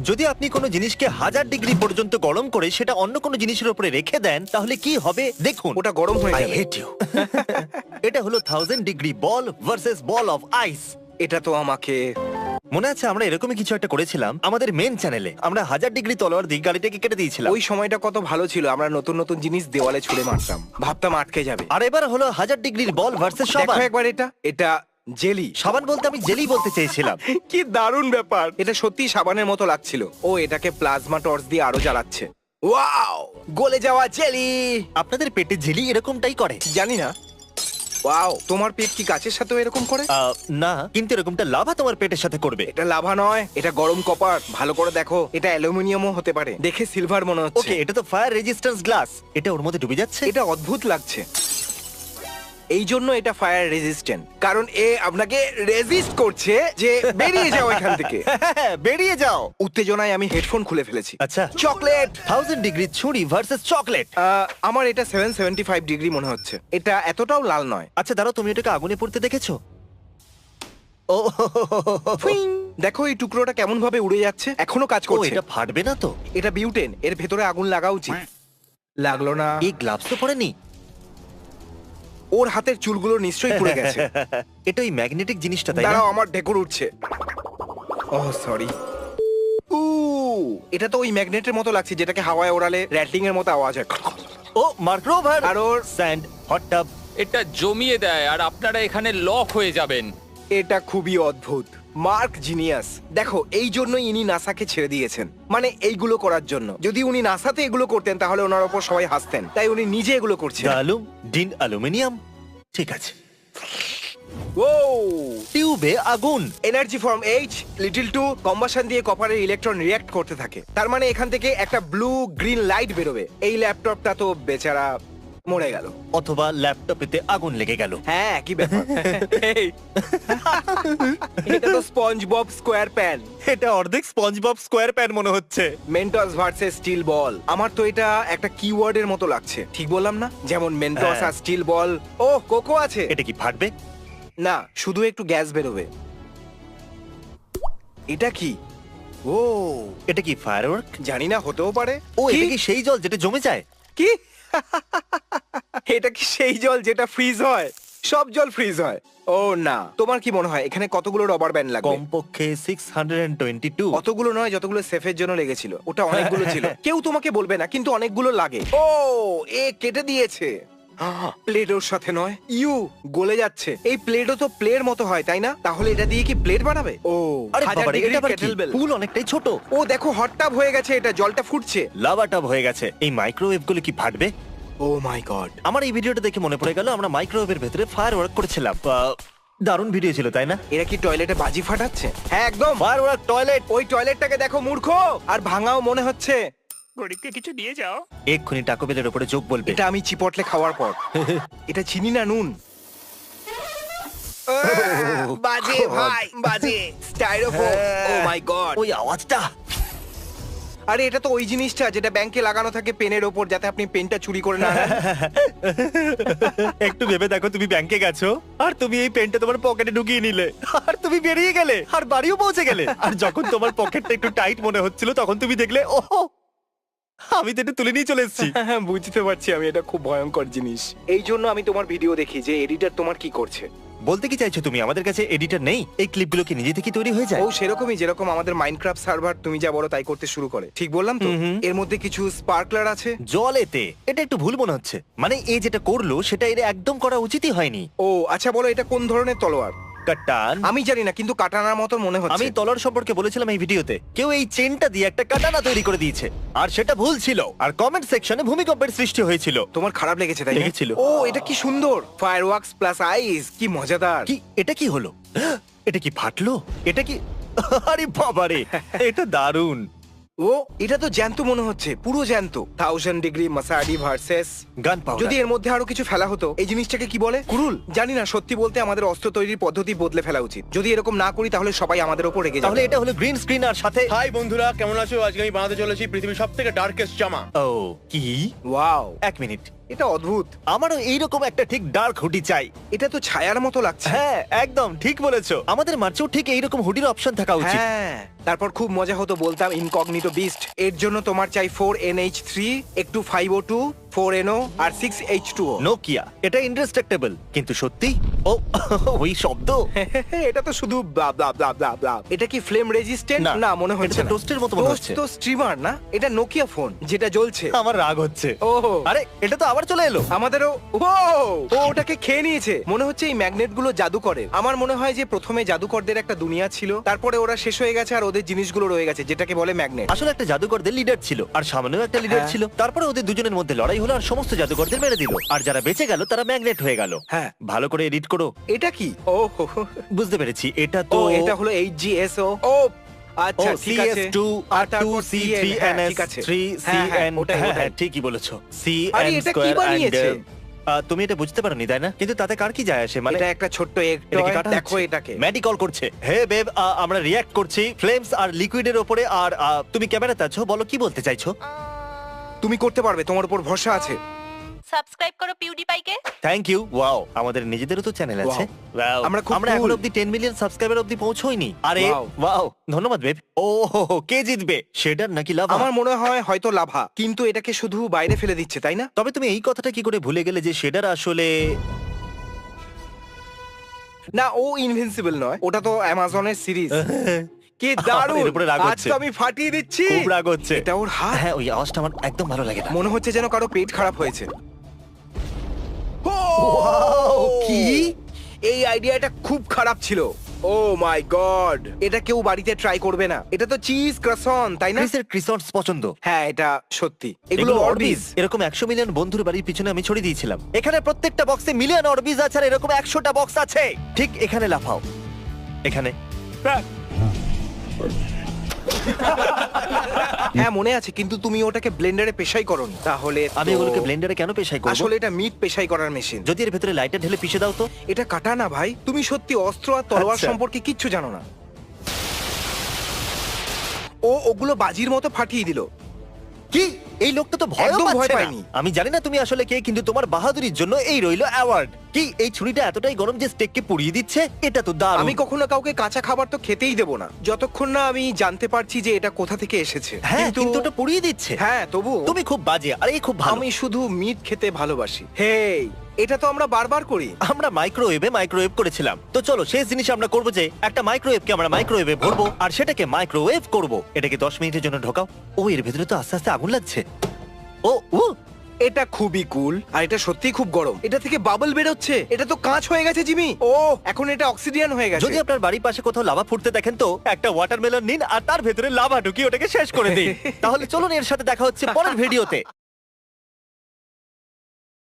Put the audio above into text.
যদি আপনি কোনো জিনিসকে 1000 ডিগ্রি পর্যন্ত গরম করে সেটা অন্য কোনো জিনিসের উপরে রেখে দেন তাহলে কি হবে দেখুন। ওটা গরম হয়ে I যাবে। hate you. এটা হলো 1000 degree ball versus ball of ice. এটা তো আমাকে মনে আছে আমরা এরকমই কিছু একটা করেছিলাম আমাদের মেন চ্যানেলে। আমরা 1000 ডিগ্রি তলোয়ার দিয়ে গাড়িটাকে কেটে দিয়েছিলাম। ওই সময়টা কত ভালো ছিল, আমরা নতুন নতুন জিনিস দেওয়ালে ছুঁড়ে মারতাম, ভাবতাম আটকে যাবে। আর এবার হলো 1000 ডিগ্রির বল ভার্সেস সাবান। দেখো একবার এটা, এটা জেলি। সাবান বলতে আমি জেলি বলতে চেয়েছিলাম। কি দারুণ ব্যাপার, এটা সত্যি সাবানের মতো লাগছিল। ও এটাকে প্লাজমা টর্চ দিয়ে আরো জ্বালাচ্ছে। ওয়াও, গলে যাওয়া জেলি। আপনাদের পেটে জেলি এরকমটাই করে? জানি না। ওয়াও, তোমার পেট কি কাচের সাথেও এরকম করে? না, কিন্তু এরকমটা লাভা তোমার পেটের সাথে করবে। এটা লাভা নয়, এটা গরম কপার। ভালো করে দেখো, এটা অ্যালুমিনিয়ামও হতে পারে, দেখে সিলভার মনে হচ্ছে। ওকে, এটা তো ফায়ার রেজিস্ট্যান্স গ্লাস। এটা ওর মধ্যে ডুবে যাচ্ছে। এটা অদ্ভুত লাগছে। এই জন্য এটা ফায়ার রেজিস্ট্যান্ট, কারণ এ আপনাকে রেজিস্ট করছে যে বেরিয়ে যাও এখান থেকে। বেরিয়ে যাও। উত্তেজনায় আমি হেডফোন খুলে ফেলেছি। আচ্ছা, চকলেট। 1000 ডিগ্রি ছুরি ভার্সেস চকলেট। আমার এটা 775 ডিগ্রি মনে হচ্ছে। এটা এতটাও লাল নয়। আচ্ছা দাঁড়াও, তুমি এটাকে আগুনে পড়তে দেখেছো? ও ফুইং। দেখো এই টুকরোটা কেমন ভাবে উড়ে যাচ্ছে, এখনো কাজ ও, করছে। এটা ফাটবে না তো? এটা বিউটেন, এর ভেতরে আগুন লাগা উচিত। লাগলো না। এই গ্লাভস তো পরেনি। ওর হাতের চুলগুলো নিশ্চয়ই পুড়ে গেছে। এটা ওই ম্যাগনেটিক জিনিসটা, তাই না? দাঁড়াও, আমার ঢেকুর উঠছে। Oh sorry. এটা তো ওই ম্যাগনেটের মতো লাগছে যেটাকে হাওয়ায় ওড়ালে র্যাটলিং এর মতো আওয়াজ হয়। ও মার্ক রোভার আর ওর স্যান্ড হট টাব। এটা জমিয়ে দেয় আর আপনারা এখানে লক হয়ে যাবেন। এটা খুবই অদ্ভুত। Mark genius. দেখো এই জন্যই ইনি নাসাকে ছেড়ে দিয়েছেন, মানে এইগুলো করার জন্য। যদি উনি নাসাতে এগুলো করতেন তাহলে ওনার ওপর সবাই হাসতেন, তাই উনি নিজে এগুলো করছেন। ডালুম ডিন অ্যালুমিনিয়াম। ঠিক আছে। ও টিউবে আগুন। Energy form H little to combustion দিয়ে কপারের ইলেকট্রন রিঅ্যাক্ট করতে থাকে। তার মানে এখান থেকে একটা ব্লু গ্রিন লাইট বেরোবে। এই ল্যাপটপটা তো বেচারা মরে গেল। অথবা ল্যাপটপেতে আগুন লেগে গেল। হ্যাঁ কি ব্যাপার। এই, এটা তো স্পঞ্জ বব স্কোয়ার প্যান। এটা অর্ধেক স্পঞ্জবব স্কোয়ার প্যান মনে হচ্ছে। মেন্টস ভার্সেস স্টিল বল। আমার তো এটা একটা কিওয়ার্ডের মতো লাগছে, ঠিক বললাম না? যেমন মেন্টস হ্যাঁ। আর স্টিল বল। ও কোকো আছে। এটা কি ফাটবে? না, শুধু একটু গ্যাস বেরোবে। এটা কি? ও এটা কি ফায়ারওয়ার্ক? জানি না, হতেও পারে। ও, এটা কি সেই জল যেটা জমে যায়? কি? এটা কি সেই জল যেটা ফ্রিজ হয়? সব জল ফ্রিজ হয়। ও না, তোমার কি মনে হয় এখানে কতগুলো রবার ব্যান্ড লাগবে? কমপক্ষে 622। অতগুলো নয় যতগুলো সেফের জন্য লেগেছিল। ওটা অনেকগুলো ছিল। কেউ তোমাকে বলবে না, কিন্তু অনেকগুলো লাগে। ও এ কেটে দিয়েছে। প্লেটোর সাথে নয়, ইউ গলে যাচ্ছে। এই প্লেটও তো প্লের মতো হয়, তাই না? তাহলে এটা দিয়ে কি প্লেট বানাবে? ও আরে 1000 বাবারে, ডিগ্রির এটা আবার কি? কেটেলবেল। পুল অনেকটাই ছোট। ও দেখো, হট টাব হয়ে গেছে, এটা জলটা ফুটছে। লাভা টাব হয়ে গেছে। এই মাইক্রোওয়েভ গুলো কি ফাটবে? ও মাই গড। আমার এই ভিডিওটা দেখে মনে পড়ে গেল আমরা মাইক্রোওয়েভের ভেতরে ফায়ারওয়ার্ক করেছিলাম। দারুণ ভিডিও ছিল, তাই না? এরা কি টয়লেটে বাজি ফাটাচ্ছে? হ্যাঁ একদম। Firework toilet. ওই টয়লেটটাকে দেখো মূর্খ, আর ভাঙাও মনে হচ্ছে। গরিবকে কিছু দিয়ে যাও। এক্ষুনি টাকো বেলের উপরে যোগ বলবে। এটা আমি চিপটলে খাওয়ার পর। এটা চিনি না নুন। বাজে ভাই, বাজে। স্টাইরোফোম। ও মাই গড। ওই আওয়াজটা। আরে এটা তো ওই জিনিসটা যেটা ব্যাংকে লাগানো থাকে পেনের ওপর, যাতে আপনি পেনটা চুরি করে না আনেন। একটু ভেবে দেখো, তুমি ব্যাংকে গেছো আর তুমি এই পেনটা তোমার পকেটে ঢুকিয়ে নিলে আর তুমি বেরিয়ে গেলে আর বাড়িও পৌঁছে গেলে। আর যখন তোমার পকেটটা একটু টাইট মনে হচ্ছিল তখন তুমি দেখলে ও আমি তো এটা তুলে নিয়ে চলে এসেছি। হ্যাঁ বুঝতে পারছি আমি, এটা খুব ভয়ঙ্কর জিনিস। এই জন্য আমি তোমার ভিডিও দেখি যে এডিটর তোমার কি করছে। বলতে কি চাইছো তুমি? আমাদের কাছে এডিটর নেই? এই ক্লিপগুলো কি নিজে থেকে তৈরি হয়ে যায়? ও সেরকমই, যেরকম আমাদের মাইনক্রাফট সার্ভার তুমি যা বলো তাই করতে শুরু করে। ঠিক বললাম তো? এর মধ্যে কিছু স্পার্কলার আছে। জলেতে? এটা একটু ভুল মনে হচ্ছে। মানে এ যেটা করলো সেটা এর একদম করা উচিতই হয়নি। ও আচ্ছা, বলো এটা কোন ধরনের তলোয়ার? কাটান? আমি জানি না, কিন্তু কাটানার মতো মনে আমি হচ্ছে। তলোয়ার সম্পর্কে বলেছিলাম এই ভিডিওতে। কেউ এই চেনটা দিয়ে একটা কাটানা তৈরি করে দিয়েছে আর সেটা ভুল ছিল। আর কমেন্ট সেকশনে ভূমিকম্পের সৃষ্টি হয়েছিল। তোমার খারাপ লেগেছে তাই না? লেগেছিল। ও এটা কি সুন্দর। ফায়ারওয়ার্কস প্লাস আইস, কি মজাদার। কি এটা কি হলো? এটা কি ফাটলো? এটা কি আরে বাবারে, এটা দারুণ। ও এটা তো জ্যান্ত মনে হচ্ছে, পুরো জ্যান্ত। 1000 ডিগ্রি মাসাডি ভার্সেস গান পাউডার। যদি এর মধ্যে আরো কিছু ফেলা হতো। এই জিনিসটাকে কি বলে? কুরুল? জানি না। সত্যি বলতে আমাদের অস্ত্র তৈরির পদ্ধতি বদলে ফেলা উচিত। যদি এরকম না করি তাহলে সবাই আমাদের উপর রেগে যাবে। তাহলে এটা হলো গ্রিন স্ক্রিন আর সাথে হাই বন্ধুরা, কেমন আছো? আজকে আমি বানাতে চলেছি পৃথিবীর সবথেকে ডার্কেস্ট জামা। ও কি? ওয়াও। এক মিনিট, এটা অদ্ভুত। আমারও এইরকম একটা ঠিক ডার্ক হুডি চাই। এটা তো ছায়ার মতো লাগছে। হ্যাঁ একদম ঠিক বলেছো, আমাদের মার্চেও ঠিক এইরকম হুডির অপশন থাকা উচিত। হ্যাঁ, তারপর খুব মজা হতো, বলতাম ইনকগনিটো বিস্ট। এর জন্য তোমার চাই 4NH3, একটু 5O2, 4NO আর 6H2O। নোকিয়া, এটা ইনডেস্ট্রাক্টেবল, কিন্তু সত্যি ও ওই শব্দ। এটা তো শুধু ব্লা ব্লা ব্লা ব্লা ব্লা। এটা কি ফ্লেম রেজিস্ট্যান্ট? না, না, মনে হচ্ছে এটা তো না। টোস্টের মতো মনে টোস্ট হচ্ছে। তো স্ট্রিমার না, এটা নোকিয়া ফোন যেটা জ্বলছে। আমার রাগ হচ্ছে। ও আরে এটা তো আবার চলে এলো। আমাদেরও ও ওটাকে খেয়ে নিয়েছে। মনে হচ্ছে এই ম্যাগনেট গুলো জাদু করে। আমার মনে হয় যে প্রথমে জাদুকরদের একটা দুনিয়া ছিল, তারপরে ওরা শেষ হয়ে গেছে আর ওদের জিনিসগুলো রয়ে গেছে, যেটাকে বলে ম্যাগনেট। আসলে একটা জাদুকরদের লিডার ছিল আর সামনেও একটা লিডার হ্যাঁ। ছিল। তারপরে ওদের দুজনের মধ্যে লড়াই হলো আর সমস্ত জাদুকরদের মেরে দিল, আর যারা বেঁচে গেল তারা ম্যাগনেট হয়ে গেল। হ্যাঁ। ভালো করে এডিট করো। এটা কি? ও হো হো। বুঝতে পেরেছি, এটা ও তো এটা হলো HGSO। ও আচ্ছা ঠিক আছে। CS2 আর তারপর CN, হ্যাঁ, R2C3NS ঠিক আছে। 3 হ্যাঁ, হ্যাঁ, CN। ওটাই, হ্যাঁ ওটাই। হ্যাঁ, ঠিকই বলেছো। আরে, CN এটা কি স্কয়ার বানিয়েছে? তুমি এটা বুঝতে পারোনি তাই না? কিন্তু তাতে কার কি যায় আসে? মানে এটা একটা ছোট্ট এটা কি একটু কাটা দেখো হচ্ছে? এটাকে। ম্যাডি কল করছে, হে বেব, আমরা রিয়্যাক্ট করছি ফ্লেমস আর লিকুইডের উপরে। আর তুমি ক্যামেরাতে আছো, বলো কি বলতে চাইছো? তুমি করতে পারবে, তোমার উপর ভরসা আছে। সাবস্ক্রাইব করো পিউডিপাইকে। Thank you. ওয়াও, আমাদের নিজেদেরও তো চ্যানেল আছে। Wow, আমরা খুব আমরা cool। এখন অবধি 10 মিলিয়ন সাবস্ক্রাইবার অবধি পৌঁছোইনি। আরে Wow। ওয়াও, ধন্যবাদ বেব। ও হো হো, কে জিতবে, শেডার নাকি লাভা? আমার মনে হয় হয়তো লাভা, কিন্তু এটাকে শুধু বাইরে ফেলে দিচ্ছে, তাই না? তবে তুমি এই কথাটা কি করে ভুলে গেলে যে শেডার আসলে না, ও ইনভিনসিবল নয়, ওটা তো অ্যামাজনের সিরিজ। কি দারুণ! এর উপরে রাগ আজ হচ্ছে। তো আমি ফাটিয়ে দিচ্ছি। খুব রাগ হচ্ছে। এটা ওর হাত। হ্যাঁ, ওই আওয়াজটা আমার একদম ভালো লাগে না। মনে হচ্ছে যেন কারো পেট খারাপ হয়েছে। Wow, কি? এই আইডিয়াটা খুব খারাপ ছিল। ও মাই গড, এটা কেউ বাড়িতে ট্রাই করবে না। এটা তো চিজ ক্রসন, তাই না? ক্রিসের ক্রিসন্টস পছন্দ। হ্যাঁ, এটা সত্যি। এগুলো অরবিজ। এরকম 100 মিলিয়ন বন্ধুর বাড়ির পিছনে আমি ছড়িয়ে দিয়েছিলাম। এখানে প্রত্যেকটা বক্সে মিলিয়ন অরবিজ আছে আর এরকম 100টা বক্স আছে। ঠিক এখানে লাফাও, এখানে। হ্যাঁ মনে আছে, কিন্তু তুমি ওটাকে ব্লেন্ডারে পেশাই করনি। তাহলে তো- আমি ওগুলোকে ব্লেন্ডারে কেন পেশাই করব? আসলে এটা মিট পেশাই করার মেশিন। যদি এর ভেতরে লাইটার ঢেলে পিষে দাও তো? এটা কাটা না ভাই, তুমি সত্যি অস্ত্র আর তলোয়ার আচ্ছা। সম্পর্কে কিচ্ছু জানো না। ও ওগুলো বাজির মতো ফাটিয়ে দিল। কি, এই লোকটা তো ভয় একদম ভয় পাচ্ছে না। পায়নি। আমি জানি না তুমি আসলে কে, কিন্তু তোমার বাহাদুরির জন্য এই রইলো অ্যাওয়ার্ড। কি এই ছুরিটা এতটাই গরম যে স্টেককে পুড়িয়ে দিচ্ছে? এটা তো দারুণ। আমি কখনো কাউকে কাঁচা খাবার তো খেতেই দেবো না যতক্ষণ না আমি জানতে পারছি যে এটা কোথা থেকে এসেছে। হ্যাঁ, কিন্তু ওটা পুড়িয়ে দিচ্ছে। হ্যাঁ তবু তুমি খুব বাজে আর এই খুব ভালো। আমি শুধু মিট খেতে ভালোবাসি। হেই, এটা তো আমরা বারবার করি। আমরা মাইক্রোওয়েভ করেছিলাম। তো চলো শেষ জিনিস আমরা করব যে একটা মাইক্রোওয়েভকে আমরা মাইক্রোওয়েভে ভরবো আর সেটাকে মাইক্রোওয়েভ করব। এটাকে 10 মিনিটের জন্য ঢোকাও। ও এর ভেতরে তো আস্তে আস্তে আগুন লাগছে। ও ও এটা খুবই কুল আর এটা সত্যিই খুব গরম। এটা থেকে বাবল বেরোচ্ছে। এটা তো কাঁচ হয়ে গেছে জিমি। ও এখন এটা অক্সিডিয়ান হয়ে গেছে। যদি আপনার বাড়ির পাশে কোথাও লাভা ফুটতে দেখেন তো একটা ওয়াটারমেলন নিন আর তার ভেতরে লাভা ঢুকিয়ে ওটাকে শেষ করে দিন। তাহলে চলুন এর সাথে দেখা হচ্ছে পরের ভিডিওতে।